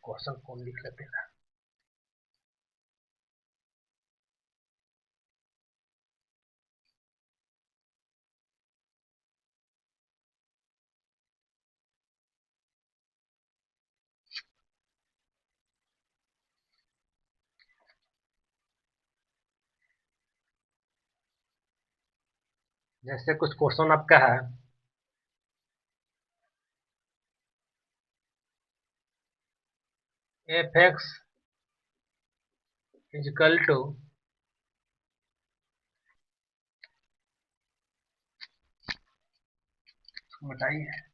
Question को लिख लेते हैं। जैसे कुछ क्वेश्चन आपका है, एफ एक्स इजकल टू बताइए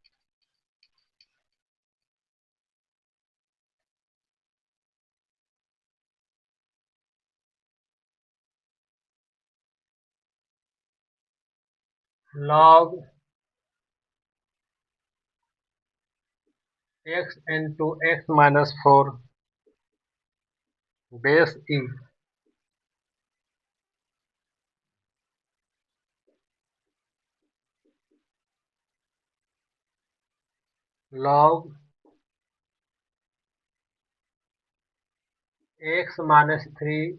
log x into x minus 4 base e log x minus 3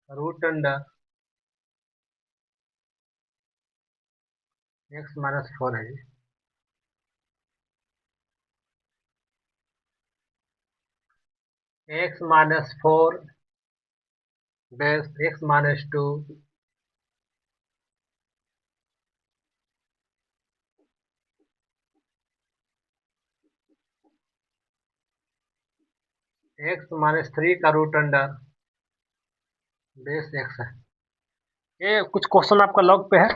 root under x minus 4 है। X minus 4 base x minus 2 x minus 3 का रूट अंडर बेस एक्स है। ये कुछ क्वेश्चन आपका log पे है,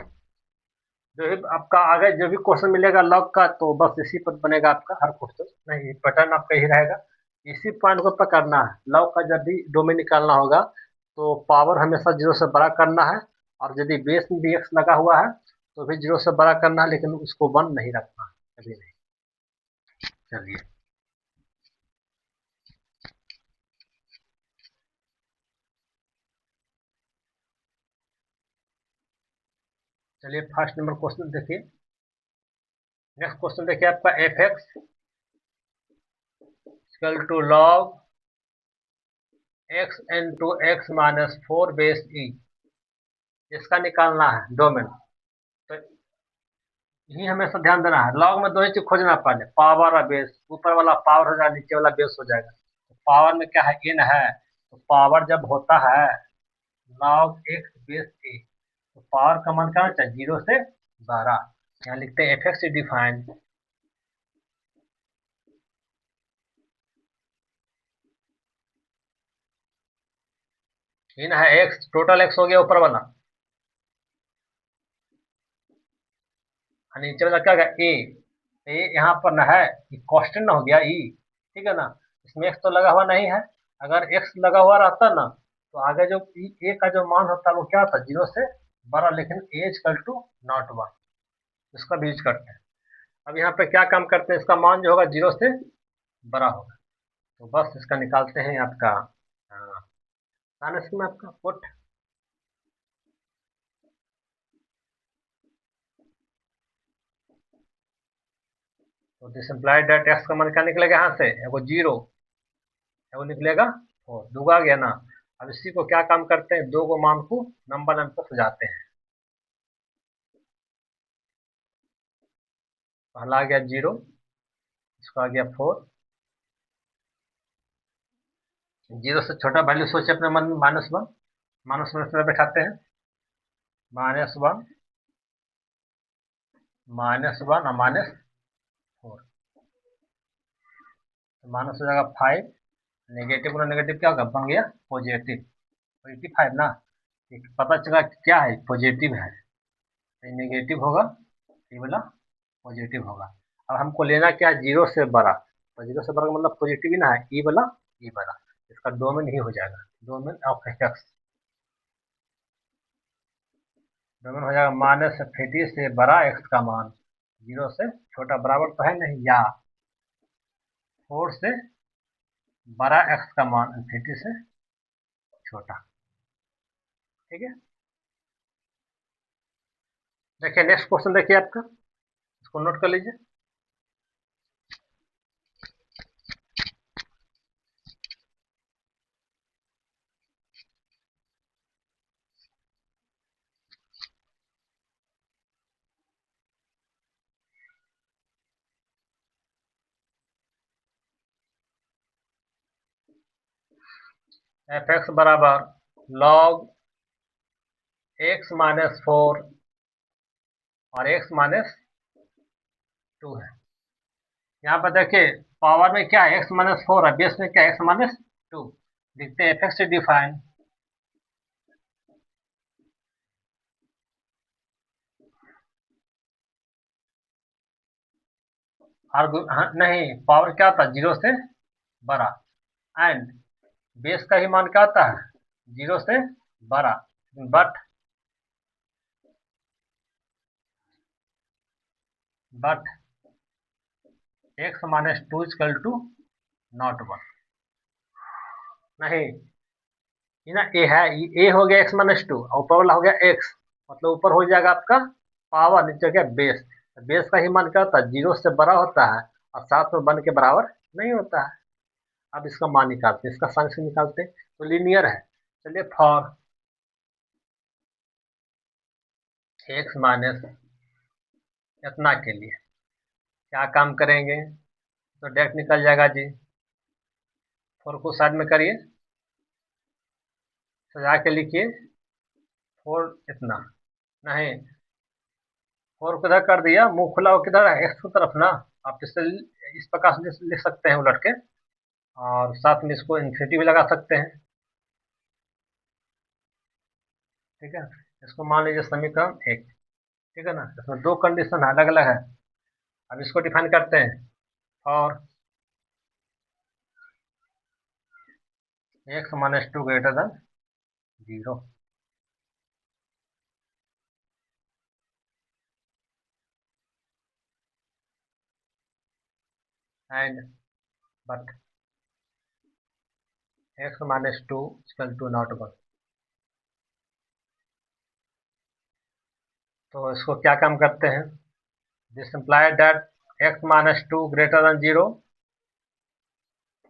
जो भी आपका आगे जो भी क्वेश्चन मिलेगा लॉग का, तो बस इसी पर बनेगा आपका हर क्वेश्चन, नहीं पैटर्न आपका यही रहेगा। इसी पॉइंट को पकड़ना है। लॉग का जब भी डोमेन निकालना होगा तो पावर हमेशा 0 से बड़ा करना है, और यदि बेस में भी एक्स लगा हुआ है तो भी 0 से बड़ा करना है, लेकिन उसको 1 नहीं रखना है, कभी नहीं। चलिए चलिए फर्स्ट नंबर क्वेश्चन देखिए। नेक्स्ट क्वेश्चन देखिए आपका, f x equal to log x into x minus 4 base e, इसका निकालना है डोमेन। तो यही हमेशा ध्यान देना है, लॉग में दो ही चीज खोजना है, पहले पावर और बेस। ऊपर वाला पावर हो जाएगा, नीचे वाला बेस हो जाएगा। तो पावर में क्या है, इन है, तो पावर जब होता है लॉग एक्स बेस ए, तो पावर का मान क्या होता है, 0 से 12। यहाँ लिखते हैं एफ एक्स डिफाइन इन है एक्स, टोटल एक्स हो गया ऊपर वाला, और नीचे वाला क्या होगा ए। यहाँ पर ना है, कांस्टेंट ना हो गया ई, ठीक है ना। इसमें एक्स तो लगा हुआ नहीं है। अगर एक्स लगा हुआ रहता ना, तो आगे जो ए का जो मान होता है वो क्या होता, 0 से 12, लेकिन ए इक्वल टू नॉट 1, इसका भी यूज करते हैं। अब यहाँ पे क्या काम करते हैं, इसका मान जो होगा 0 से बड़ा होगा, तो बस इसका निकालते हैं आपका साइनस में आपका पुट। तो दिस इम्प्लाइड दैट एक्स का मान क्या निकलेगा, यहाँ से एगो 0, एगो निकलेगा 4, दूगा गया ना। अब इसी को क्या काम करते हैं, दो गो मान को नंबर नंबर पर सजाते हैं। पहला आ गया 0, इसका आ गया 4। 0 से छोटा वैल्यू सोचे अपने मन में, -1, -1 में बैठाते हैं, -1, -1 और -4, तो माइनस हो जाएगा 5। नेगेटिव और नेगेटिव क्या होगा, बन गया पॉजिटिव, पॉजिटिव 5 ना। एक पता चला कि क्या है, पॉजिटिव है, तो ये नेगेटिव होगा, ये वाला पॉजिटिव होगा। अब हमको लेना क्या है, 0 से बड़ा, तो 0 से बड़ा का मतलब पॉजिटिव ही ना है, ई वाला, ई वाला, इसका डोमेन ही हो जाएगा, डोमेन ऑफ एक्स। डोमेन हो जाएगा -50 से बड़ा एक्स का मान, 0 से छोटा बराबर तो है नहीं, या 4 से बड़ा एक्स का मान इन्फिनिटी से छोटा। ठीक है, देखिए नेक्स्ट क्वेश्चन देखिए आपका, इसको नोट कर लीजिए। एफ एक्स बराबर लॉग एक्स माइनस 4 और एक्स माइनस 2 है। यहाँ पर देखिए पावर में क्या है, एक्स माइनस 4 है, बेस में क्या है, एक्स माइनस 2। देखते हैं एफ एक्स से डिफाइन। हाँ, नहीं, पावर क्या होता है, 0 से बड़ा, एंड बेस का ही मान क्या होता है, 0 से बड़ा। But x minus 2 equal to not 1। नहीं, ये ना ए है, ए हो गया एक्स माइनस 2 और ऊपर वाला हो गया एक्स, मतलब ऊपर हो जाएगा आपका पावर, नीचे हो गया बेस। बेस का ही मान क्या होता है, 0 से बड़ा होता है और साथ में 1 के बराबर नहीं होता है। अब इसका मान निकालते हैं, इसका फंक्शन निकालते हैं, तो लीनियर है। चलिए फॉर एक्स माइनस इतना के लिए क्या काम करेंगे, तो डायरेक्ट निकल जाएगा जी। 4 को साइड में करिए, सजा के लिखिए 4 इतना। नहीं, 4 किधर कर दिया, मुंह खुला हो किधर है, एक्स की तरफ ना। आप इससे इस प्रकार से लिख सकते हैं उलट के, और साथ में इसको इन्फिनिटी भी लगा सकते हैं। ठीक है, इसको मान लीजिए समीकरण 1। ठीक है ना, इसमें दो कंडीशन अलग अलग है। अब इसको डिफाइन करते हैं, और x minus 2 greater than 0। And but x minus 2 equal to not 1। तो इसको क्या काम करते हैं, this imply that x minus 2 greater than 0।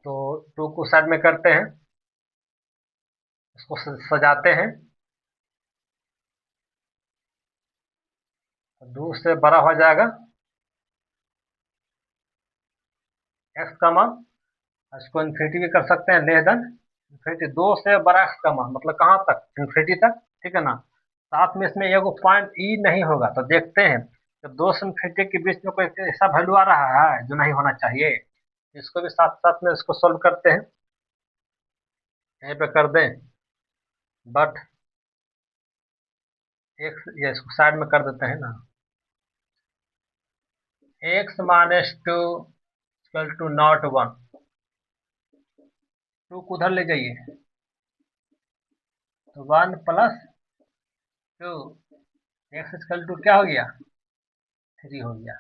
तो 2 को साइड में करते हैं, इसको सजाते हैं, 2 से बड़ा हो जाएगा एक्स का मान। इसको इन्फिनिटी भी कर सकते हैं, लेस देन इन्फिनिटी। 2 से बड़ा एक्स का मान मतलब कहाँ तक, इन्फिनिटी तक। ठीक है ना, साथ में इसमें एगो पॉइंट ई नहीं होगा, तो देखते हैं जब 2 से इन्फिनिटी के बीच में कोई ऐसा वैल्यू आ रहा है जो नहीं होना चाहिए, इसको भी साथ साथ में इसको सोल्व करते हैं। यहीं पे कर दें, बट एक्स, ये इसको साइड में कर देते हैं ना, x minus 2 equal to not 1। 2 को उधर ले जाइए, तो 1 प्लस 2, एक्स इक्वल टू क्या हो गया, 3 हो गया।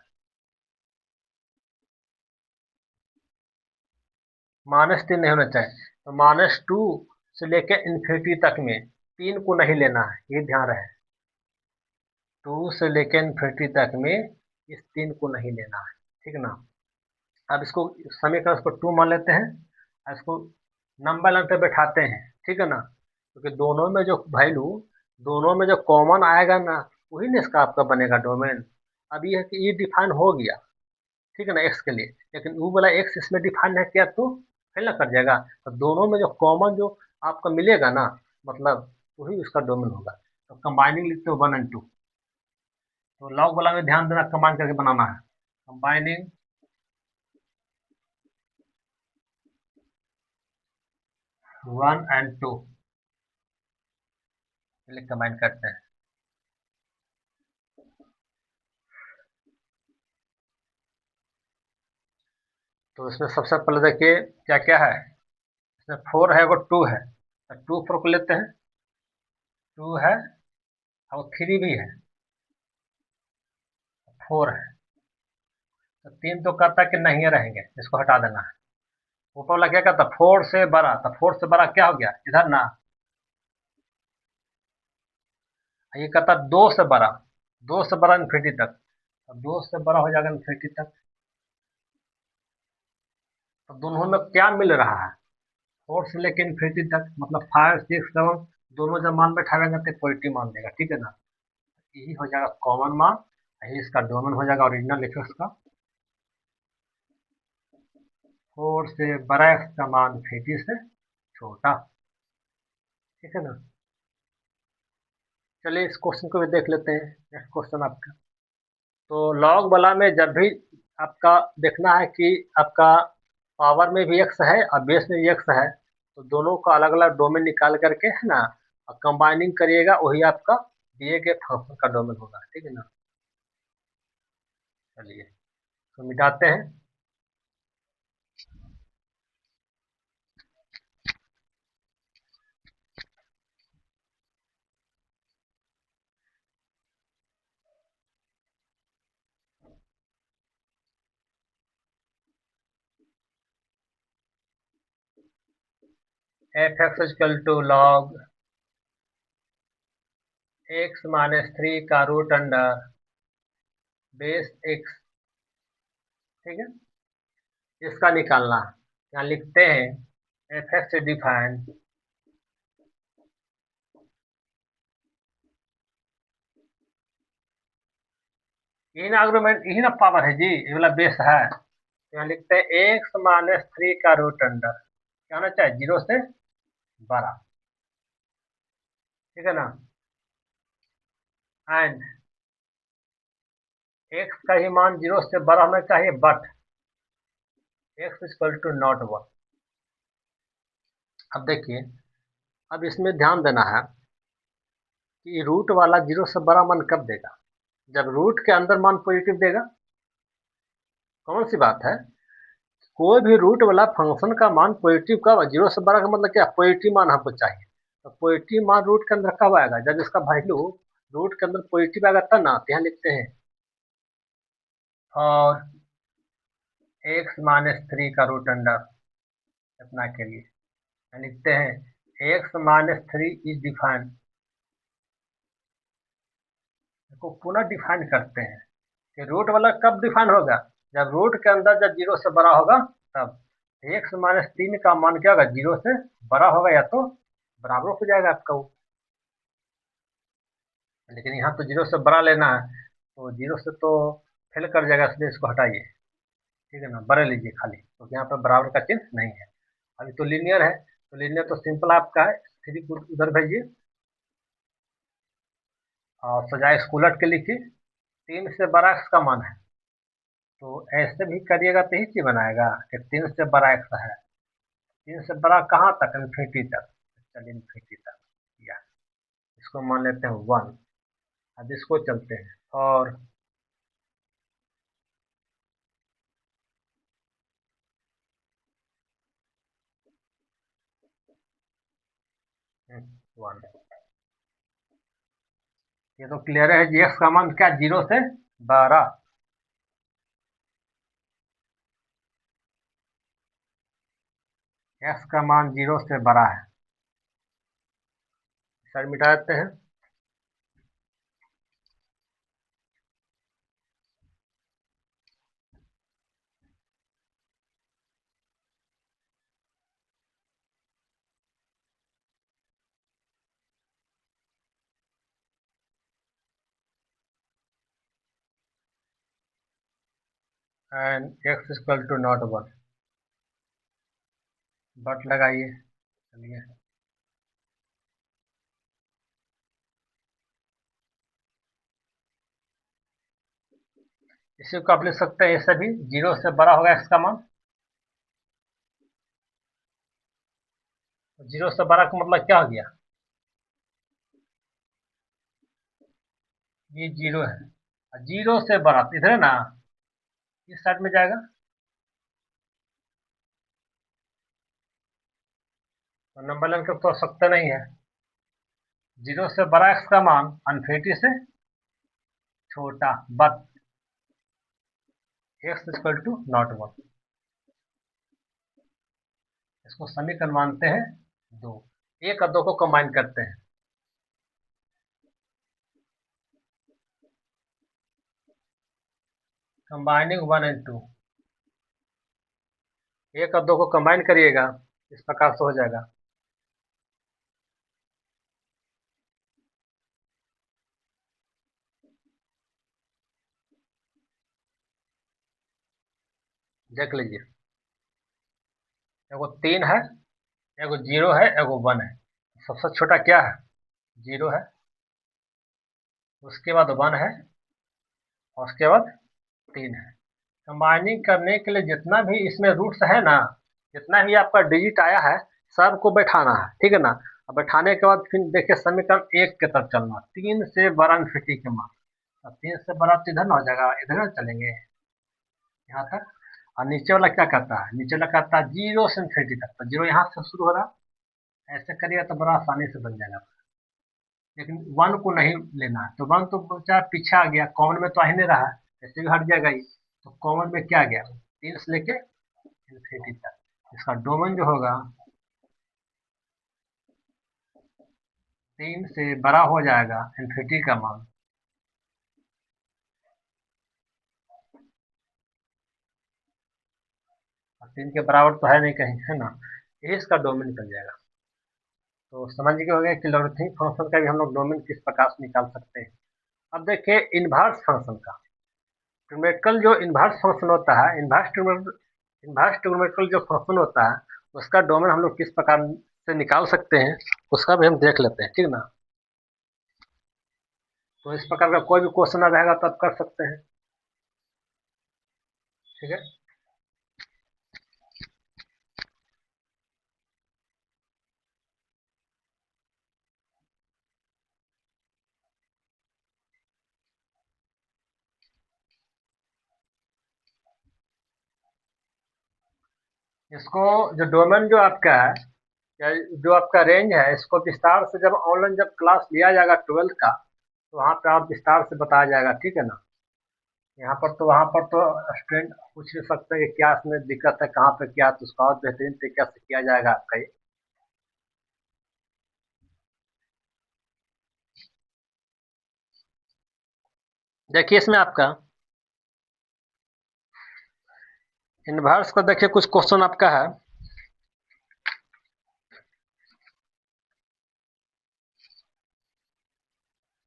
-3 नहीं होना चाहिए, तो -2 से लेके इन्फिनिटी तक में 3 को नहीं लेना है, ये ध्यान रहे। 2 से लेके इन्फिनिटी तक में इस 3 को नहीं लेना है। ठीक है ना, अब इसको समीकरण इसको 2 मान लेते हैं और इसको नंबर लाइन पे बैठाते हैं। ठीक है ना, क्योंकि दोनों में जो वैल्यू, दोनों में जो कॉमन आएगा ना, वही ना इसका आपका बनेगा डोमेन। अब ये है कि ये डिफाइन हो गया, ठीक है ना, एक्स के लिए, लेकिन वो वाला एक्स इसमें डिफाइन है किया तो फेल ना कर जाएगा। तो दोनों में जो कॉमन जो आपका मिलेगा ना, मतलब वही उसका डोमेन होगा। तो कंबाइनिंग लिखते हो 1 और 2। तो लॉग वाला में ध्यान देना, कंबाइन करके बनाना है, कंबाइनिंग 1 और 2, चलिए कंबाइन करते हैं। तो इसमें सबसे पहले देखिए क्या क्या है, इसमें 4 है और 2 है, तो 2 4 को लेते हैं, 2 है और 3 भी है, 4 है, तो 3 तो कहता है कि नहीं रहेंगे, इसको हटा देना है। ऊपर वाला क्या कहता, 4 से बड़ा, तो 4 से बड़ा क्या हो गया इधर ना, ये कहता 2 से बड़ा, 2 से बड़ा इन्फिनिटी तक, तो 2 से बड़ा हो जाएगा इन्फिनिटी तक। तो दोनों में क्या मिल रहा है, 4 से लेकर इन्फिनिटी तक, मतलब 5 6 7 दोनों जब मान बैठाएंगे तो पॉजिटिव मान देगा। ठीक है ना, यही हो जाएगा कॉमन मान, यही इसका डोमेन हो जाएगा ओरिजिनल इफेक्ट्स का। 4 से बड़ा एक्स का मान इन्फिनिटी से छोटा। ठीक है ना। चलिए इस क्वेश्चन को भी देख लेते हैं। नेक्स्ट क्वेश्चन आपका, तो लॉग वाला में जब भी आपका देखना है कि आपका पावर में भी एक्स है और बेस में भी एक्स है, तो दोनों का अलग अलग डोमेन निकाल करके है ना, और कंबाइनिंग करिएगा, वही आपका दिए गए फंक्शन का डोमेन होगा। ठीक है ना। चलिए तो मिटाते हैं। F x equal to log x minus 3 का रूट अंडर बेस एक्स। ठीक है, इसका निकालना है। यहाँ लिखते हैं एफ एक्स डिफाइन यही ना आर्गुमेंट, यही ना पावर है जी, ये वाला बेस है। यहाँ लिखते हैं एक्स माइनस 3 का रूट अंडर, क्या होना चाहिए, 0 से बड़ा। ठीक है ना। एंड एक्स का ही मान 0 से बड़ा होना चाहिए, but x equal to not 1। अब देखिए, अब इसमें ध्यान देना है कि रूट वाला 0 से बड़ा मान कब देगा, जब रूट के अंदर मान पॉजिटिव देगा। कौन सी बात है, कोई भी रूट वाला फंक्शन का मान पॉजिटिव कब, 0 से बड़ा का मतलब क्या, पॉजिटिव मान हमको चाहिए। तो पॉजिटिव मान रूट के अंदर कब आएगा, जब इसका वैल्यू रूट के अंदर पॉजिटिव आएगा तब ना। तो यहाँ लिखते हैं और एक्स माइनस 3 का रूट अंडर इतना के लिए यहाँ लिखते हैं एक्स माइनस 3 इज डिफाइन, इसको पुनः डिफाइन करते हैं कि रूट वाला कब डिफाइन होगा, जब रूट के अंदर जब 0 से बड़ा होगा तब। एक्स माइनस 3 का मान क्या होगा, 0 से बड़ा होगा या तो बराबर हो जाएगा आपका वो। लेकिन यहाँ तो 0 से बड़ा लेना है, तो 0 से तो फेल कर जाएगा, इसलिए इसको हटाइए। ठीक है ना, बड़े लीजिए खाली, क्योंकि यहाँ पर बराबर का चिन्ह नहीं है। अभी तो लीनियर है, तो लीनियर तो सिंपल आपका है, 3 को उधर भेजिए और सजाए इसको उलट के लिखिए। 3 से बड़ा एक्स का मान है, तो ऐसे भी करिएगा तो ही चीज बनाएगा कि 3 से बड़ा एक्स है। 3 से बड़ा कहाँ तक, इन्फिनिटी तक। चलिए इन्फिनिटी तक, या इसको मान लेते हैं 1। अब इसको चलते हैं और 1। ये तो क्लियर है जी, एक्स का मान क्या, 0 से 12। एक्स का मान 0 से बड़ा है, सर मिटा देते हैं। And x equal to not 1, but लगाइए। चलिए इसी को आप लिख सकते हैं, ऐसे भी 0 से बड़ा होगा एक्स का मान। 0 से बड़ा का मतलब क्या हो गया, ये 0 है, 0 से बड़ा तो इधर है ना, इस साइड में जाएगा, तो नंबर लाइन को तो सकते नहीं है। 0 से बड़ा एक्स का मान अनफिनिटी से छोटा, but x equal to not 1। इसको समीकरण मानते हैं 2। एक और 2 को कंबाइन करते हैं, कंबाइनिंग 1 एंड 2। एक और 2 को कंबाइन करिएगा, इस प्रकार से हो जाएगा। देख लीजिए, एगो 3 है, एगो 0 है, एगो 1 है। सबसे छोटा क्या है? 0 है, उसके बाद 1 है, और उसके बाद 3 है। कंबाइनिंग करने के लिए जितना भी इसमें रूट्स है ना, जितना भी आपका डिजिट आया है, सबको बैठाना है, ठीक है ना। अब बैठाने के बाद फिर देखिए समीकरण 1 की तरफ चलना, 3 से बड़ा इन्फिनिटी के मान। अब 3 से बड़ा तो इधर ना हो जाएगा, इधर ना चलेंगे यहाँ तक। और नीचे वाला क्या कहता है? नीचे वाला कहता है 0 से इन्फिनिटी तक, तो 0 यहाँ से शुरू हो रहा है, ऐसे करिएगा तो बड़ा आसानी से बन जाएगा। लेकिन 1 को नहीं लेना है, तो 1 तो बच्चा पीछे आ गया, कॉमन में तो आ ही नहीं रहा है, ऐसे भी हट जाएगा ही। तो कॉमन में क्या गया? 3 से लेके इन्फिनिटी तक। इसका डोमेन जो होगा 3 से बड़ा हो जाएगा इन्फिनिटी का मान। और 3 के बराबर तो है नहीं कहीं, है ना। ये इसका डोमेन निकल जाएगा। तो समझ गए हो गया कि लॉगरिथमिक फंक्शन का भी हम लोग डोमेन किस प्रकार से निकाल सकते हैं। अब देखिए इनवर्स फंक्शन का। ट्रिग्नोमेट्रिकल जो इनवर्स फंक्शन होता है, इनवर्स ट्रिग्नोमेट्रिकल जो फंक्शन होता है, उसका डोमेन हम लोग किस प्रकार से निकाल सकते हैं, उसका भी हम देख लेते हैं, ठीक ना। तो इस प्रकार का कोई भी क्वेश्चन आ रहेगा तो आप कर सकते हैं, ठीक है। इसको जो डोमेन जो आपका है, या जो आपका रेंज है, इसको विस्तार से जब ऑनलाइन जब क्लास लिया जाएगा 12th का, तो वहाँ पे आप विस्तार से बताया जाएगा, ठीक है ना। यहाँ पर तो वहाँ पर तो स्टूडेंट पूछ नहीं सकते कि क्या इसमें दिक्कत है, कहाँ पे क्या, तो उसका और बेहतरीन तरीके से किया जाएगा आपका ये। देखिए इसमें आपका इनवर्स का देखिए कुछ क्वेश्चन आपका है।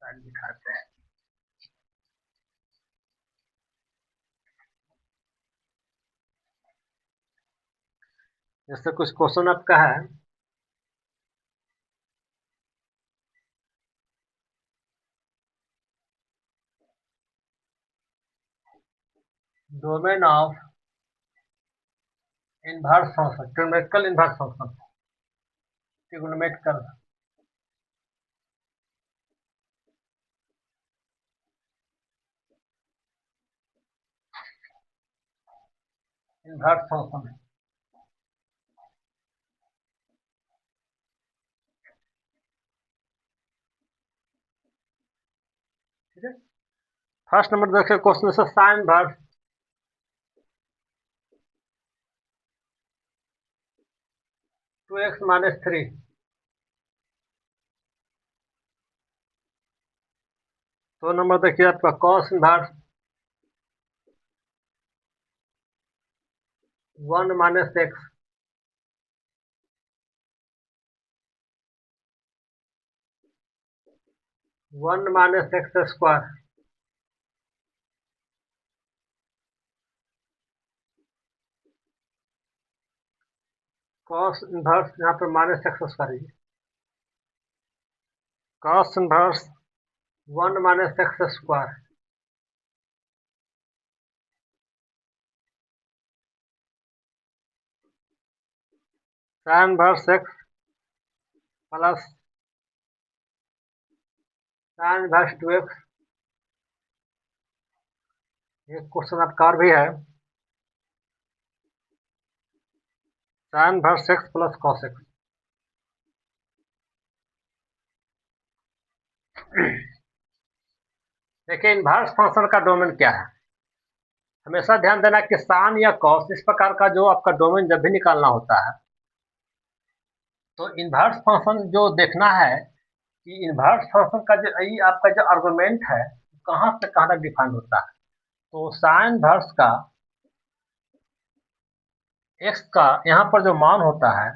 दिखाते हैं। जैसे कुछ क्वेश्चन आपका है, domain of inverse function, trigonometrical inverse function, trigonometrical inverse function, ठीक है। फर्स्ट नंबर देखिए क्वेश्चन से साइन इनवर्स 2x-3। दो नंबर देखिए आपका cos inverse 1 - x। 1 - x²। Cos inverse यहाँ पर -x²। Cos inverse 1 - x²। Sine inverse x plus sine inverse 2x। एक क्वेश्चन आपका और भी है, sine inverse x plus cos x। देखिए इनवर्स फंक्शन का डोमेन क्या है। हमेशा ध्यान देना कि साइन या कॉस इस प्रकार का जो आपका डोमेन जब भी निकालना होता है, तो इनवर्स फंक्शन जो देखना है कि इनवर्स फंक्शन का जो ये आपका जो आर्गुमेंट है, कहाँ से कहाँ तक डिफाइन होता है। तो साइन इनवर्स का x का यहाँ पर जो मान होता है,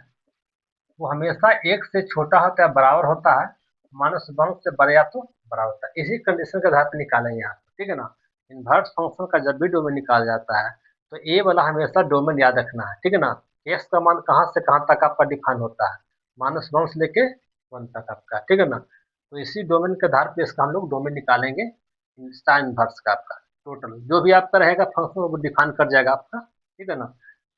वो हमेशा 1 से छोटा होता है, बराबर होता है, -1 से बड़ा या तो बड़ा होता है। इसी कंडीशन के आधार पर निकालेंगे यहाँ पर, ठीक है ना। इनवर्स फंक्शन का जब भी डोमेन निकाला जाता है, तो ए वाला हमेशा डोमेन याद रखना है, ठीक है ना। एक्स का मान कहाँ से कहाँ तक आपका डिफाइन होता है, -1 से लेके वन तक आपका, ठीक है ना। तो इसी डोमेन के आधार पे इसका हम लोग डोमेन निकालेंगे साइन इनवर्स का आपका। टोटल जो भी आपका रहेगा फंक्शन वो डिफाइन कर जाएगा आपका, ठीक है ना।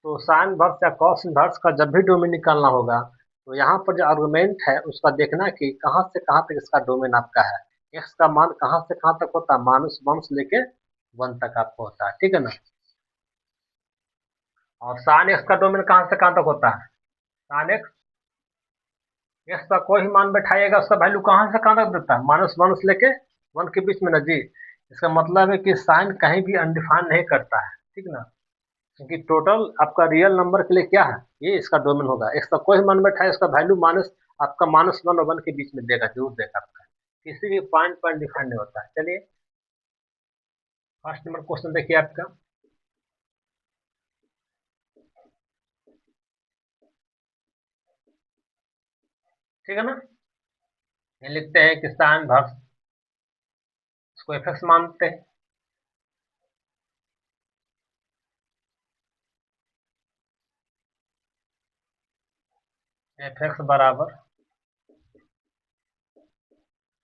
तो साइन इनवर्स या कॉस इनवर्स का जब भी डोमेन निकालना होगा तो यहाँ पर जो आर्गुमेंट है उसका देखना कि कहाँ से कहाँ तक इसका डोमेन आपका है। एक्स का मान कहाँ से कहाँ तक होता है, -1 से लेके 1 तक आपको होता है, ठीक है ना। और साइन एक्स का डोमेन कहाँ से कहाँ तक होता है, साइन एक्स, एक्स का कोई ही मान बैठाइएगा उसका वैल्यू कहाँ से कहाँ तक देता है, -1 से लेके 1 के बीच में ना जी। इसका मतलब है कि साइन कहीं भी अनडिफाइन नहीं करता है, ठीक ना। क्योंकि टोटल आपका रियल नंबर के लिए क्या है, ये इसका डोमेन होगा। एक्स का कोई मान बैठाए उसका वैल्यू माइनस आपका -1 और 1 के बीच में देगा, जरूर देगा आपका। किसी भी पॉइंट पर डिफाइन नहीं होता है। चलिए फर्स्ट नंबर क्वेश्चन देखिए आपका, ठीक है ना। ये लिखते हैं कि साइन वर्स, इसको एफ एक्स मानते हैं। एफ एक्स बराबर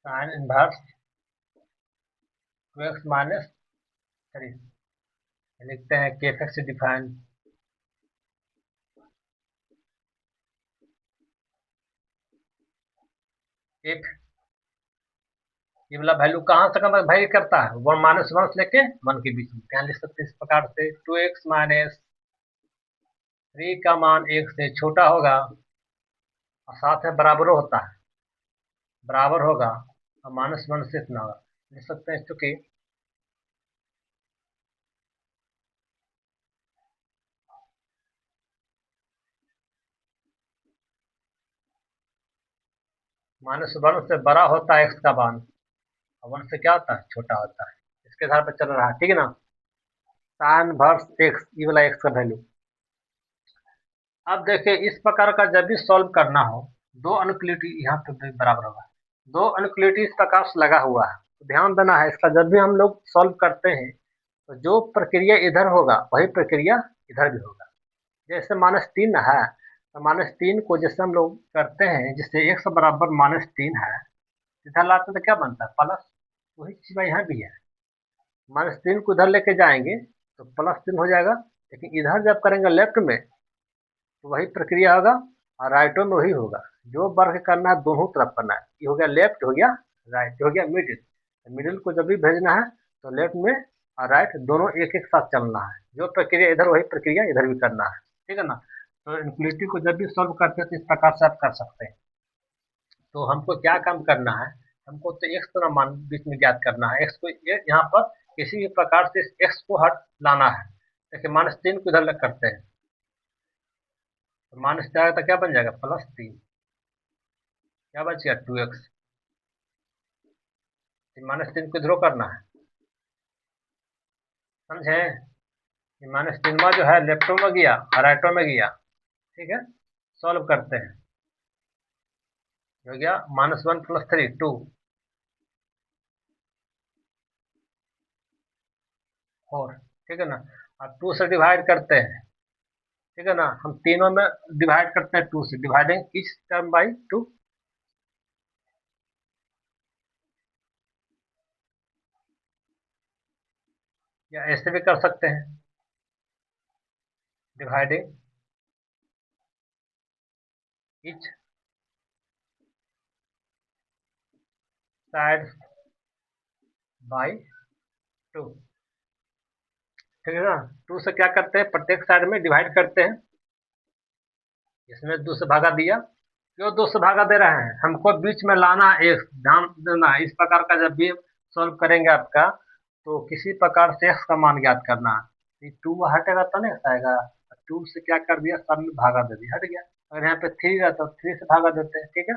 साइन इनवर्स 2x-3, लिखते हैं कि एफ एक्स डिफाइन इफ, ये वाला वैल्यू कहाँ से कहाँ वैरी करता है, -1 से लेके 1 के बीच में। क्या लिख सकते हैं इस प्रकार से, 2x-3 का मान 1 से छोटा होगा और साथ में बराबर होता है, बराबर होगा और -1 से इतना होगा। लिख सकते हैं चूंकि -1 से बड़ा होता है एक्स का मान और 1 से क्या होता है, छोटा होता है। इसके आधार पर चल रहा है, ठीक है ना। tan वर्स एक्स, ये वाला एक्स का वैल्यू। अब देखिए इस प्रकार का जब भी सॉल्व करना हो, दो अनुक्लियोटिड यहाँ पे भी बराबर होगा, दो अनुक्लियोटिड इस प्रकार से लगा हुआ है, तो ध्यान देना है इसका। जब भी हम लोग सॉल्व करते हैं तो जो प्रक्रिया इधर होगा वही प्रक्रिया इधर भी होगा। जैसे -3 है तो -3 को जैसे हम लोग करते हैं, जैसे x बराबर -3 है, इधर लाते तो क्या बनता है, प्लस। वही चीज यहाँ भी है, -3 को इधर लेके जाएंगे तो +3 हो जाएगा, लेकिन इधर जब करेंगे लेफ्ट में तो वही प्रक्रिया होगा और राइटों में वही होगा। जो वर्क करना है दोनों तरफ करना है, ये हो गया लेफ्ट, हो गया राइट, हो गया मिडिल। मिडिल को जब भी भेजना है तो लेफ्ट में और राइट दोनों एक एक साथ चलना है। जो प्रक्रिया इधर वही प्रक्रिया इधर भी करना है, ठीक है ना। तो इनक्लूटिव को जब भी सॉल्व करते हैं तो इस प्रकार से आप कर सकते हैं। तो हमको क्या काम करना है, हमको तो एक्स का मान बीच में ज्ञात करना है। एक्स को यहाँ पर किसी भी प्रकार से एक्स को हट लाना है। देखिए -3 को इधर लग करते हैं तो माइनस जाएगा तो क्या बन जाएगा, +3, क्या बच गया 2x। -3 को ड्रॉ करना है, समझे। -3 जो है लेफ्टों में गया और राइटों में गया, ठीक है। सॉल्व करते हैं, हो गया -1 + 3 2, 4, ठीक है ना। अब 2 से डिवाइड करते हैं, ठीक है ना। हम तीनों में डिवाइड करते हैं 2 से, डिवाइडिंग ईच टर्म बाई 2, या ऐसे भी कर सकते हैं, डिवाइडिंग ईच साइड बाई 2, ठीक है ना। 2 से क्या करते हैं, प्रत्येक साइड में डिवाइड करते हैं। इसमें 2 से भागा दिया, क्यों 2 से भागा दे रहे हैं, हमको बीच में लाना है, एक ध्यान देना है। इस प्रकार का जब भी सॉल्व करेंगे आपका तो किसी प्रकार से एक्स का मान ज्ञात करना है। 2 हटेगा तो नहीं आएगा, 2 से क्या कर दिया, सब में भागा दे दिया, हट गया। अगर यहाँ पे 3 रहता तो 3 से भागा देते हैं, ठीक है।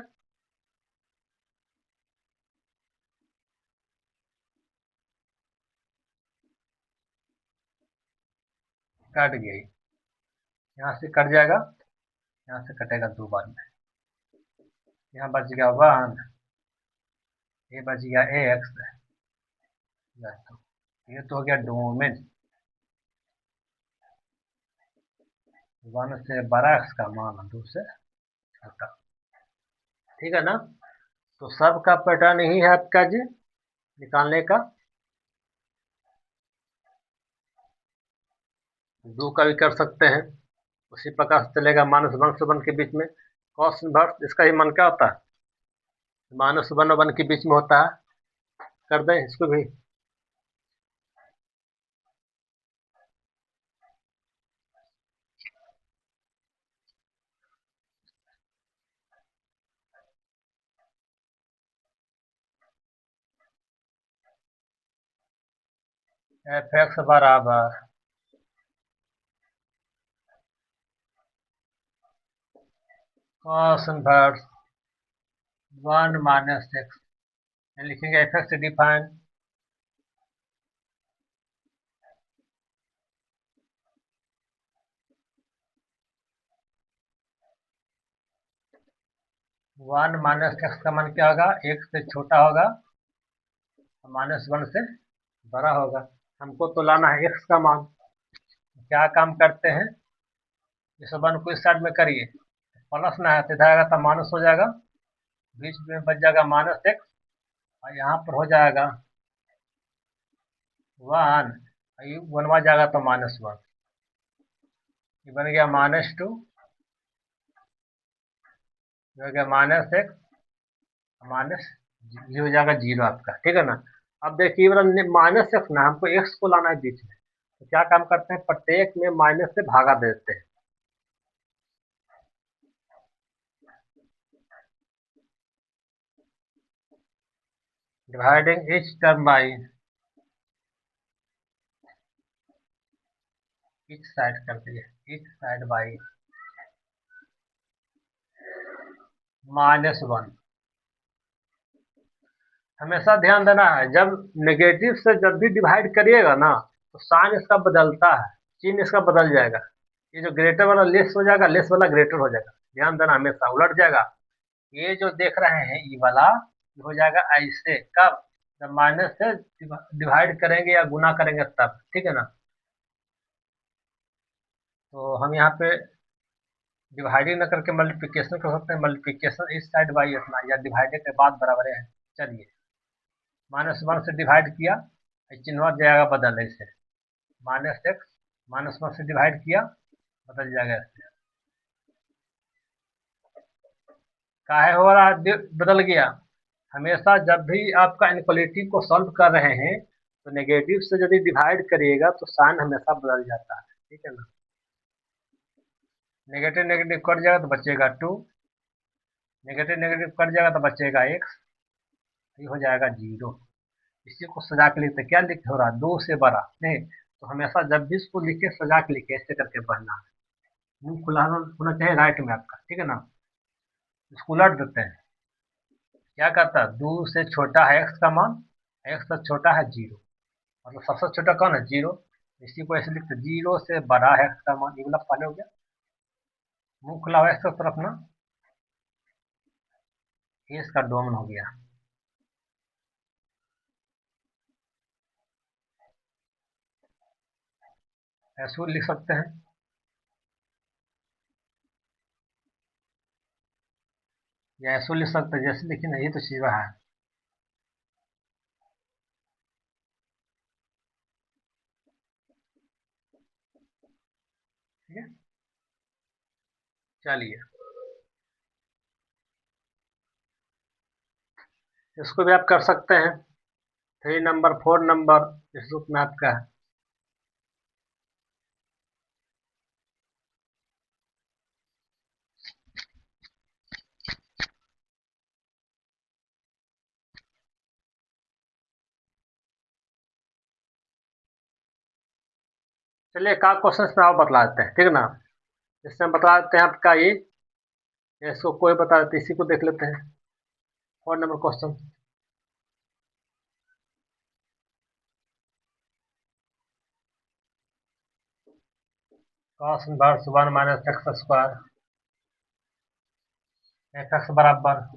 कट गई, यहाँ से कट जाएगा, यहाँ से कटेगा 2 बार में। यहाँ बच गया 1, ये बच गया एक्स, ये तो हो गया डोमेन। 1 से बड़ा एक्स का मान 2 से छोटा, ठीक है ना। तो सब का पैटर्न यही है आपका जी निकालने का। दो का भी कर सकते हैं, उसी प्रकार से चलेगा। माइनस वन से वन के बीच में कॉस इनवर्स, इसका ही मान क्या होता है, माइनस वन और वन के बीच में होता है। कर दें इसको भी। एफ एक्स बराबर cos inverse one minus x, लिखेंगे f x define one minus x का मान क्या होगा, एक से छोटा होगा, माइनस वन से बड़ा होगा। हमको तो लाना है एक्स का मान। क्या काम करते हैं, इस वन को इस साइड में करिए, प्लस ना है तो इधर आएगा तो माइनस हो जाएगा, बीच में बच जाएगा माइनस एक्स, और यहाँ पर हो जाएगा वन, बनवा जाएगा तो माइनस वन, ये बन गया माइनस टू, हो गया माइनस एक्स, माइनस ये हो जाएगा जीरो आपका। ठीक है ना। अब देखिए माइनस एक्स ना, हमको एक्स को लाना है बीच में, तो क्या काम करते हैं, प्रत्येक में माइनस से भागा देते हैं। Dividing each term by each side कर दिए, each side by minus one. हमेशा ध्यान देना है, जब नेगेटिव से जब भी डिवाइड करिएगा ना, तो साइन इसका बदलता है, चिन्ह इसका बदल जाएगा। ये जो ग्रेटर वाला लेस हो जाएगा, लेस वाला ग्रेटर हो जाएगा, ध्यान देना, हमेशा उलट जाएगा। ये जो देख रहे हैं ये वाला, ये हो जाएगा ऐसे कब, जब माइनस से डिवाइड करेंगे या गुना करेंगे तब। ठीक है ना। तो हम यहाँ पे डिवाइडिंग न करके मल्टीप्लिकेशन कर सकते हैं, मल्टीप्लिकेशन इस साइड बाई इतना, या डिवाइडेड के बाद बराबर है। चलिए, माइनस वन से डिवाइड किया, चिन्ह जाएगा बदल ऐसे, माइनस एक्स, माइनस वन से डिवाइड किया, बदल जाएगा ऐसे। काहे हो रहा है बदल गया, हमेशा जब भी आपका इनक्वलिटी को सॉल्व कर रहे हैं, तो नेगेटिव से यदि डिवाइड करिएगा तो साइन हमेशा बदल जाता है। ठीक है ना। नेगेटिव नेगेटिव कट जाएगा तो बचेगा टू, नेगेटिव नेगेटिव कट जाएगा तो बचेगा एक्स, ये हो जाएगा जीरो। इसी को सजा के लिखते, क्या लिखते हो रहा, दो से बड़ा नहीं, तो हमेशा जब भी इसको लिखे सजा के लिखे, ऐसे करके पढ़ना है। मुंह खुला होना चाहिए राइट में आपका। ठीक है ना। इसको उलट देते हैं, क्या करता है, दो से छोटा है एक्स का मान, एक्स से छोटा है जीरो, मतलब सबसे छोटा कौन है, जीरो। इसी को ऐसे लिखते, जीरो से बड़ा है एक्स का मान, ये वाला पहले हो गया। मुंह खुला हुआ एक्स की तरफ ना, ये इसका डोमेन हो गया। ऐसे लिख सकते हैं, या ऐसे लिख सकते हैं, जैसे लिखी ना, ये तो चीज है। ठीक है। चलिए, इसको भी आप कर सकते हैं, थ्री नंबर फोर नंबर इस रूप में आपका है। चलिए का क्वेश्चन में आप बतला देते हैं। ठीक है ना। इसमें हम बता देते हैं आपका ये, इसको कोई बता देते, इसी को देख लेते हैं। Four number question, cos inverse one minus x square F x बराबर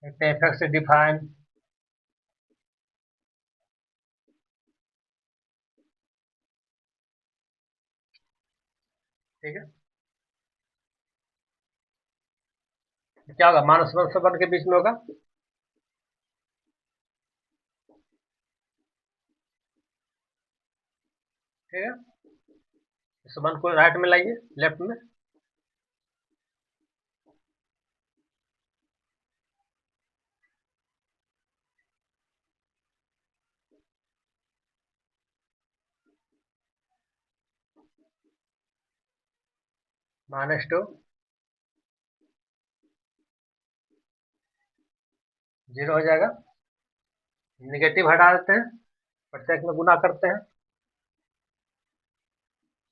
एफ एक्स डिफाइन ठीक है, क्या होगा, -1 से 1 के बीच में होगा। ठीक है, इस 1 को राइट में लाइए, लेफ्ट में। -2, 0 हो जाएगा। नेगेटिव हटा देते हैं, प्रत्येक में गुना करते हैं,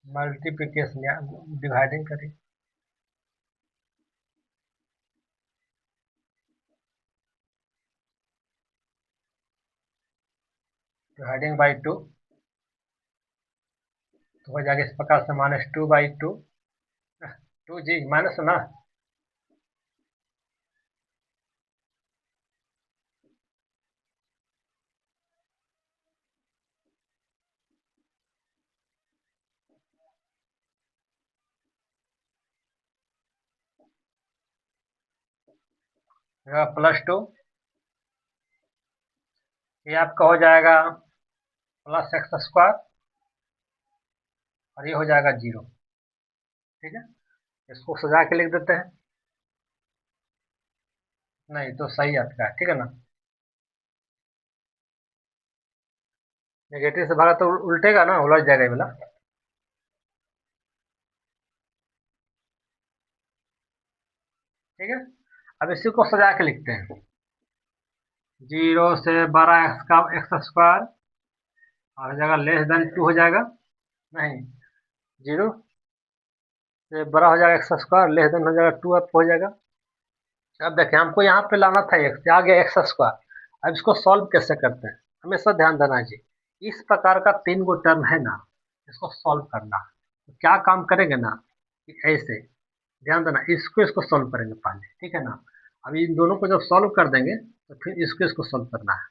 मल्टीप्लिकेशन या डिवाइडिंग करिए। डिवाइडिंग बाई 2 तो हो जाएगा इस प्रकार से, -2/2। 2 जी माइनस ना, +2, ये आपका हो जाएगा +x² और ये हो जाएगा 0। ठीक है, इसको सजा के लिख देते हैं। नहीं तो सही आपका है, ठीक है ना। नेगेटिव से भागा तो उल्टेगा ना, उलझ जाएगा ये वाला। ठीक है, अब इसी को सजा के लिखते हैं। 0 से बड़ा एक्स का x² और हो जाएगा <2 हो जाएगा। नहीं, 0 से बड़ा हो जाएगा x² हो जाएगा 2 अब हो जाएगा। अब देखिए, हमको यहाँ पे लाना था x, आ गया x²। अब इसको सॉल्व कैसे करते हैं, हमेशा ध्यान देना चाहिए। इस प्रकार का 3 गो टर्म है ना, इसको सॉल्व करना। तो क्या काम करेंगे ना, कि ऐसे ध्यान देना, इसको इसको सॉल्व करेंगे पहले, ठीक है ना। अब इन दोनों को जब सॉल्व कर देंगे तो फिर इसको इसको सॉल्व करना है।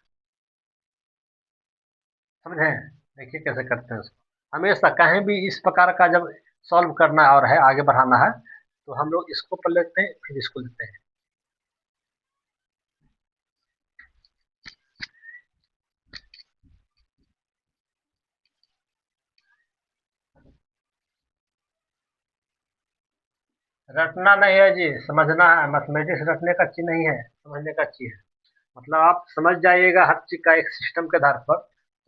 समझे, देखिए कैसे करते हैं उसको। हमेशा कहीं भी इस प्रकार का जब सॉल्व करना है और है आगे बढ़ाना है, तो हम लोग इसको पर लेते हैं फिर इसको लेते हैं। रटना नहीं है जी, समझना है। मैथमेटिक्स रटने का चीज नहीं है, समझने का चीज है। मतलब आप समझ जाइएगा हर चीज का एक सिस्टम के आधार पर,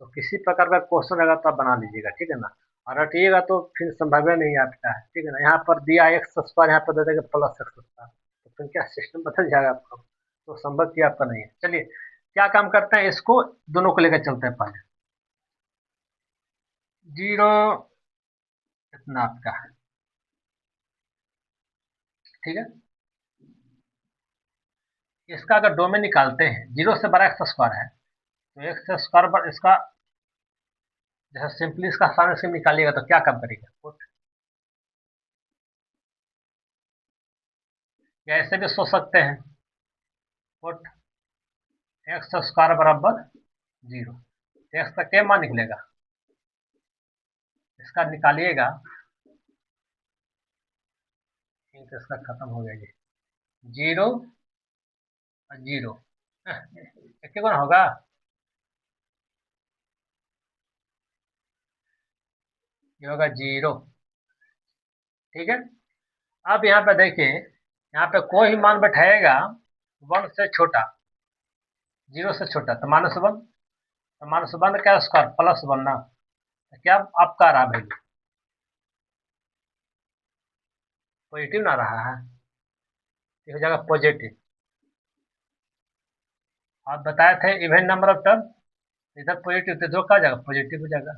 तो किसी प्रकार का क्वेश्चन अगर तो आप बना लीजिएगा, ठीक है ना। और रटिएगा तो फिर संभव नहीं आपका है, ठीक है ना। यहाँ पर दिया x², यहाँ पर दे देगा +x², तो फिर क्या सिस्टम बदल जाएगा आपको, तो संभव ही आपका नहीं है। चलिए, क्या काम करते हैं, इसको दोनों को लेकर चलते हैं पहले। 0 इतना आपका है, ठीक है। इसका अगर डोमेन निकालते हैं, 0 से बड़ा x² है, तो x² पर इसका जैसे सिंपली इसका सामने से निकालिएगा तो क्या काम करेगा, पुट। या ऐसे भी सोच सकते हैं, पुट x² बराबर 0। एक्स का क्या मान निकलेगा, इसका निकालिएगा, ठीक है, इसका खत्म हो गया ये। 0 और 0 एक ही गुना होगा। ये होगा 0, ठीक है। अब यहाँ पे देखिए, यहाँ पे कोई ही मान बैठाएगा 1 से छोटा, 0 से छोटा, तो -1, तो -1 का स्क्वायर +1 ना, तो क्या आपका आ रहा वैल्यू, पॉजिटिव ना रहा है, ये हो जाएगा पॉजिटिव। आप बताए थे इवन नंबर ऑफ टर्म, इधर पॉजिटिव तो इधर क्या हो जाएगा, पॉजिटिव हो जाएगा।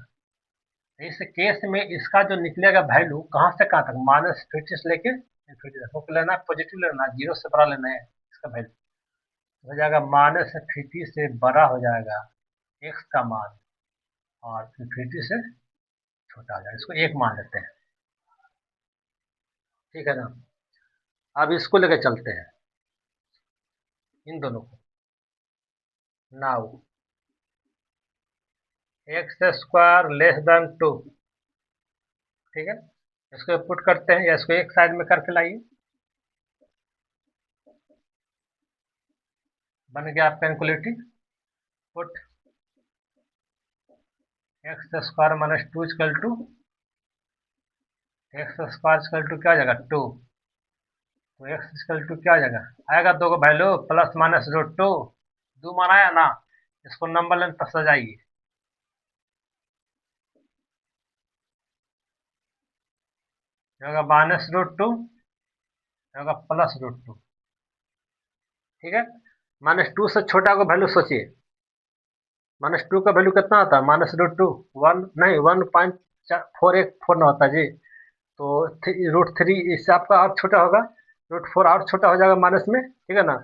तो इस केस में इसका जो निकलेगा वैल्यू कहाँ से कहाँ तक, -50 से लेके इन्फिनिटी तक, को लेना है पॉजिटिव लेना है, 0 से बड़ा लेना है इसका वैल्यू। हो जाएगा -50 से बड़ा हो जाएगा x का मान, और इन्फिनिटी से छोटा हो जाएगा, इसको 1 मान लेते हैं, ठीक है ना। अब इसको लेकर चलते हैं, इन दोनों को। नाउ x² <2, ठीक है। इसको पुट करते हैं या इसको एक साइड में करके लाइए। बन गया आपका inequality. Put x square minus two equal to x square equal to क्या हो जाएगा 2। तो एक्स इक्वल टू क्या हो जाएगा, आएगा दो को value plus minus root two. दो मान आया ना, इसको नंबर लाइन पर सजाइए। होगा माइनस रूट टू, होगा प्लस रूट टू। ठीक है, माइनस टू से छोटा को वैल्यू सोचिए। माइनस टू का वैल्यू कितना होता है, माइनस रूट टू, वन नहीं 1.414 ना होता जी। तो रूट थ्री इससे आपका और छोटा होगा, रूट फोर और छोटा हो जाएगा माइनस में, ठीक है ना।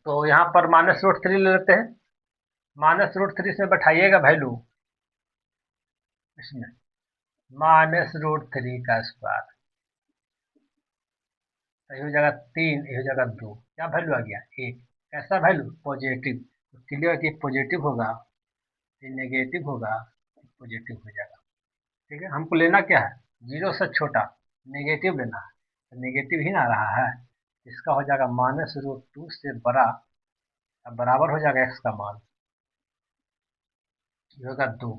तो यहाँ पर माइनस रूट थ्री ले लेते हैं। माइनस रूट थ्री से बैठाइएगा वैल्यू इसमें, माइनस रूट थ्री का स्क्वायर, तो ये हो जाएगा तीन, ये हो जाएगा दो, क्या वैल्यू आ गया एक। कैसा वैल्यू, पॉजिटिव। तो क्लियर कि पॉजिटिव होगा, ये नेगेटिव होगा, पॉजिटिव हो जाएगा। ठीक है, हमको लेना क्या है, जीरो से छोटा, नेगेटिव लेना है। तो नेगेटिव ही ना आ रहा है, इसका हो जाएगा माइनस रूट टू से बड़ा, अब बराबर हो जाएगा एक्स का मान, ये होगा दो।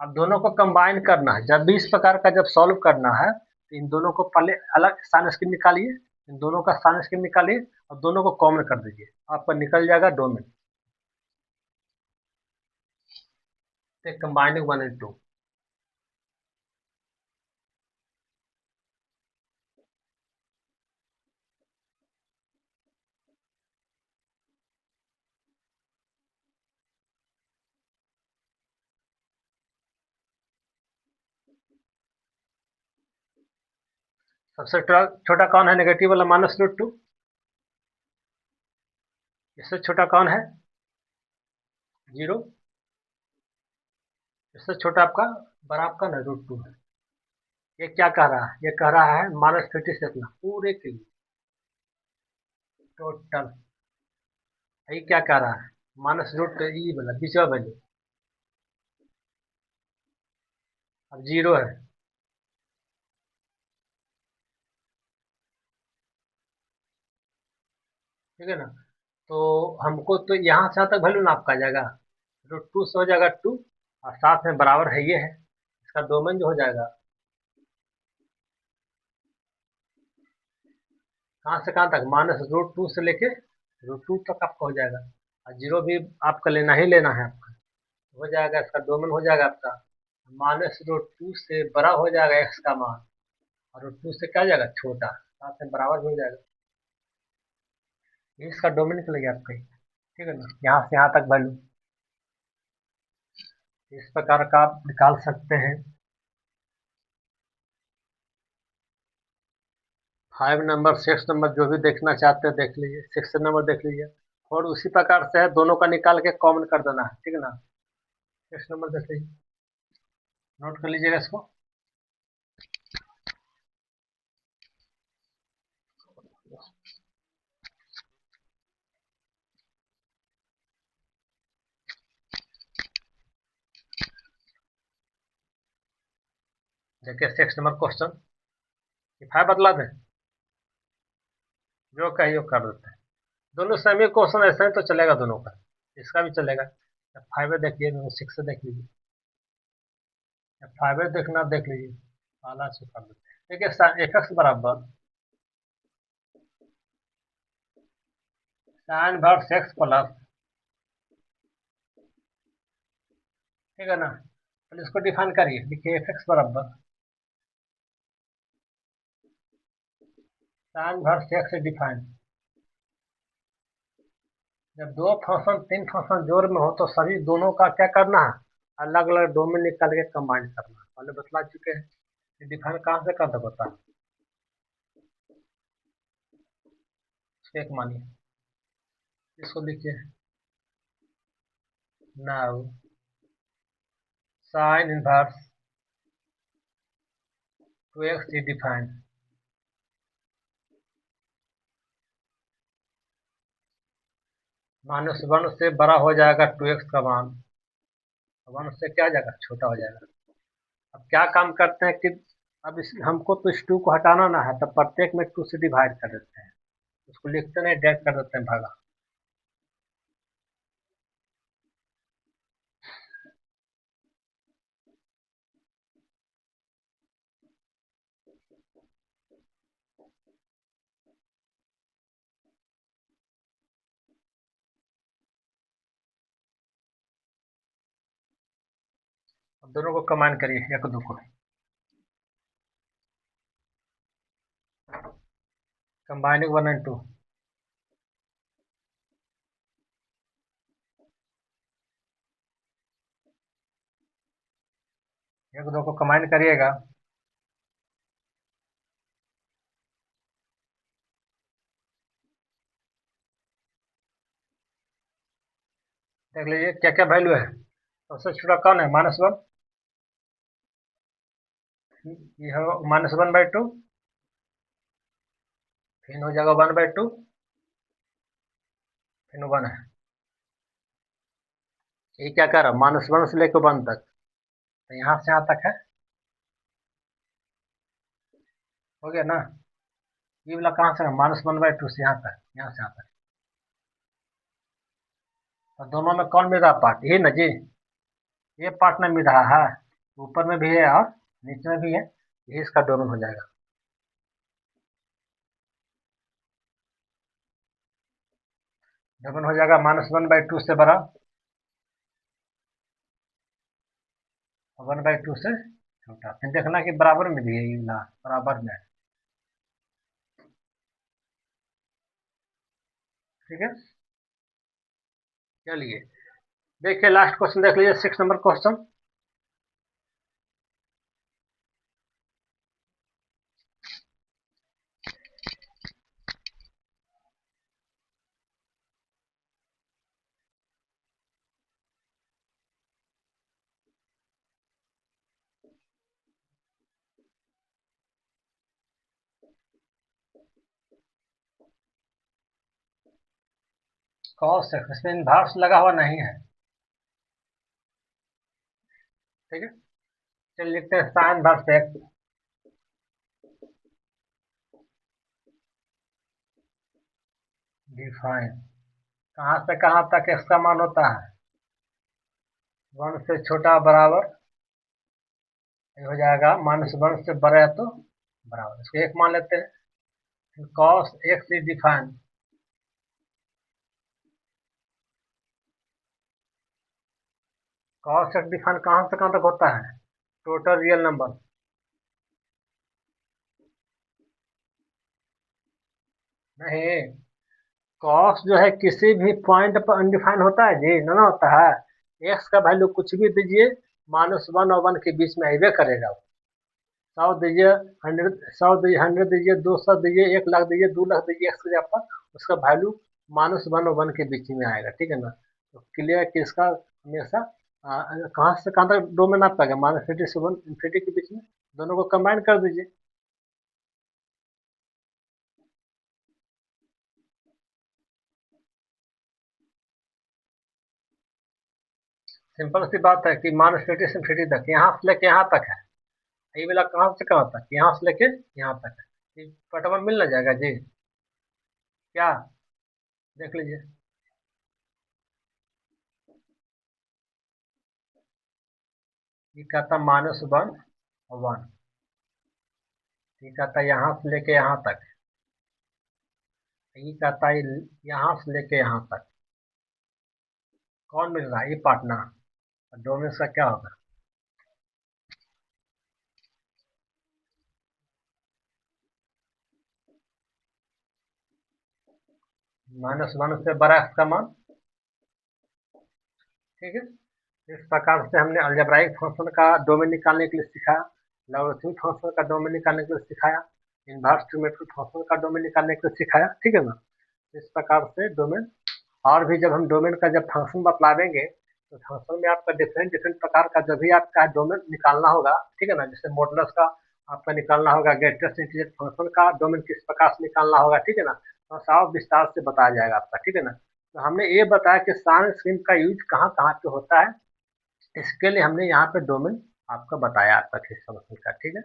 अब दोनों को कंबाइन करना है, जब भी इस प्रकार का जब सॉल्व करना है तो इन दोनों को पहले अलग साइन स्क्रीन निकालिए, इन दोनों का साइन स्क्रीन निकालिए और दोनों को कॉमन कर दीजिए, आपका निकल जाएगा domain. Combining one and two. सबसे छोटा कौन है, नेगेटिव वाला माइनस रूट टू। इससे छोटा कौन है, जीरो। इससे छोटा आपका बड़ा आपका ना रूट टू है। ये क्या कह रहा है, ये कह रहा है माइनस थर्टी से अपना पूरे के लिए टोटल। ये क्या कह रहा है, माइनस रूट ई वाला बीचवा वैल्यू, अब जीरो है। ठीक है ना, तो हमको तो यहाँ से यहाँ तक वैल्यू ना आपका आ जाएगा, रूट टू से हो जाएगा टू, और साथ में बराबर है, ये है इसका डोमेन जो हो जाएगा कहाँ से कहाँ तक, माइनस रूट टू से लेके रूट टू तक आपका हो जाएगा। और जीरो भी आपका लेना ही लेना है आपका, हो जाएगा इसका डोमेन हो जाएगा आपका माइनस रूट टू से बड़ा हो जाएगा एक्स का मान, और रूट टू से क्या हो जाएगा छोटा, साथ में बराबर भी हो जाएगा। ये इसका डोमेन निकल गया आपका, ठीक है ना, यहाँ से यहाँ तक वैल्यू इस प्रकार का आप निकाल सकते हैं। 5 नंबर 6 नंबर जो भी देखना चाहते हैं देख लीजिए, 6 नंबर देख लीजिए, और उसी प्रकार से है, दोनों का निकाल के कॉमन कर देना है, ठीक है ना। 6 नंबर देख लीजिए, नोट कर लीजिएगा इसको। देखिए 6 नंबर क्वेश्चन, 5 बदला दें, जो कहिए वो कर देते हैं। दोनों सेम ही क्वेश्चन ऐसे हैं तो चलेगा दोनों का, इसका भी चलेगा। 5 देखिए, 6 देख लीजिए, 5 देखना देख लीजिए, आला से कर देते हैं। देखिए एफ एक्स बराबर साइन वर्स एक्स प्लस, ठीक है ना। तो इसको डिफाइन करिए, देखिए एफ एक्स बराबर साइन वर्स एक्स से डिफाइन, जब दो फंक्शन तीन फंक्शन जोड़ में हो तो सभी दोनों का क्या करना है, अलग अलग डोमेन निकाल के कंबाइन करना है, पहले बतला चुके हैं। डिफाइन कहाँ से करते बता, इसको एक मानिए, इसको लिखिए now sine inverse two x is define, minus one से बड़ा हो जाएगा टू एक्स का मान, वन से क्या हो जाएगा छोटा हो जाएगा। अब क्या काम करते हैं कि अब इस हमको तो इस टू को हटाना ना है, तो प्रत्येक में टू से डिवाइड कर देते हैं, उसको लिखते नहीं, डायरेक्ट कर देते हैं भागा। अब दोनों को कमांड करिए, एक दो को कंबाइनिंग 1 and 2। एक दो को कमांड करिएगा। देख लीजिए क्या क्या वैल्यू है। सबसे छोटा कौन है? -1। ये है -1/2। फिर हो जाएगा 1/2। फिर 1 है। ये क्या कर रहा है? -1 से लेकर 1 तक, तो यहाँ से यहाँ तक है। हो गया ना? ये वाला कहाँ से है? -1/2 से यहाँ तक, यहाँ से यहाँ तक। तो दोनों में कौन मिल रहा पार्ट? ये ना जी, ये पार्ट में मिल रहा है। ऊपर में भी है और नीचे में भी है, ये इसका डोमेन हो जाएगा। डोमेन हो जाएगा -1/2 से बड़ा, 1/2 से छोटा। फिर देखना कि बराबर में भी है, ये वाला बराबर में है। ठीक है, चलिए देखिए लास्ट क्वेश्चन देख लीजिए, 6 नंबर क्वेश्चन। कॉस है, इसमें इनवर्स लगा हुआ नहीं है। ठीक है, चलिए लिखते हैं साइन इनवर्स एक्स। डिफाइन कहाँ से कहाँ तक एक्स का मान होता है? 1 से छोटा बराबर, ये हो जाएगा -1 से बड़ा है तो बराबर, इसको एक मान लेते हैं। Cos x is define, cos x define कहाँ से कहाँ तक होता है? Total real number. नहीं, कॉस जो है किसी भी पॉइंट पर अनडिफाइन होता है जी, ना होता है। एक्स का वैल्यू कुछ भी दीजिए, -1 और 1 के बीच में आइबे करेगा। 100 दीजिए, 100 दीजिए, 200 दीजिए, 1 लाख दीजिए, 2 लाख दीजिए, एक्स के जगह पर उसका वैल्यू -1 और 1 के बीच में आएगा। ठीक है ना? तो क्लियर कि इसका हमेशा कहाँ से कहाँ तक डोमेन आपका है? -∞ से 1 ∞ के बीच में। दोनों को कंबाइन कर दीजिए। सिंपल सी बात है कि -∞ से ∞ तक, यहाँ से लेके यहाँ तक है। ये वाला कहाँ से कहाँ तक? यहाँ से लेके यहाँ तक है। ये पटवा मिल ना जाएगा जी? क्या? देख लीजिए। ये कहता -1 और 1। ये कहता यहाँ से लेके यहाँ तक। ये कहता है यहाँ से लेके यहाँ तक। कौन मिल रहा है? ये पार्टनर। डोमेन का क्या होगा? -1 से बड़ा इसका मान। ठीक है, इस प्रकार से हमने अलजेब्राइक फंक्शन का डोमेन निकालने के लिए सिखाया, लॉगरिथमिक फंक्शन का डोमेन निकालने के लिए सिखाया, इनवर्स ट्रिग्नोमेट्रिक फंक्शन का डोमेन निकालने के लिए सिखाया। ठीक है ना? इस प्रकार से डोमेन, और भी जब हम डोमेन का जब फंक्शन बतलावेंगे, तो फंक्शन में आपका डिफरेंट डिफरेंट प्रकार का जो भी आपका डोमेन निकालना होगा। ठीक है ना? जैसे मॉडुलस का आपका निकालना होगा, ग्रेटेस्ट इंटीजर फंक्शन का डोमेन किस प्रकार से निकालना होगा। ठीक है ना? तो साफ विस्तार से बताया जाएगा आपका। ठीक है ना? तो हमने ये बताया कि साइन स्क्रीन का यूज कहाँ कहाँ पे होता है, इसके लिए हमने यहाँ पे डोमेन आपका बताया आपका किस समस्या का, ठीक है।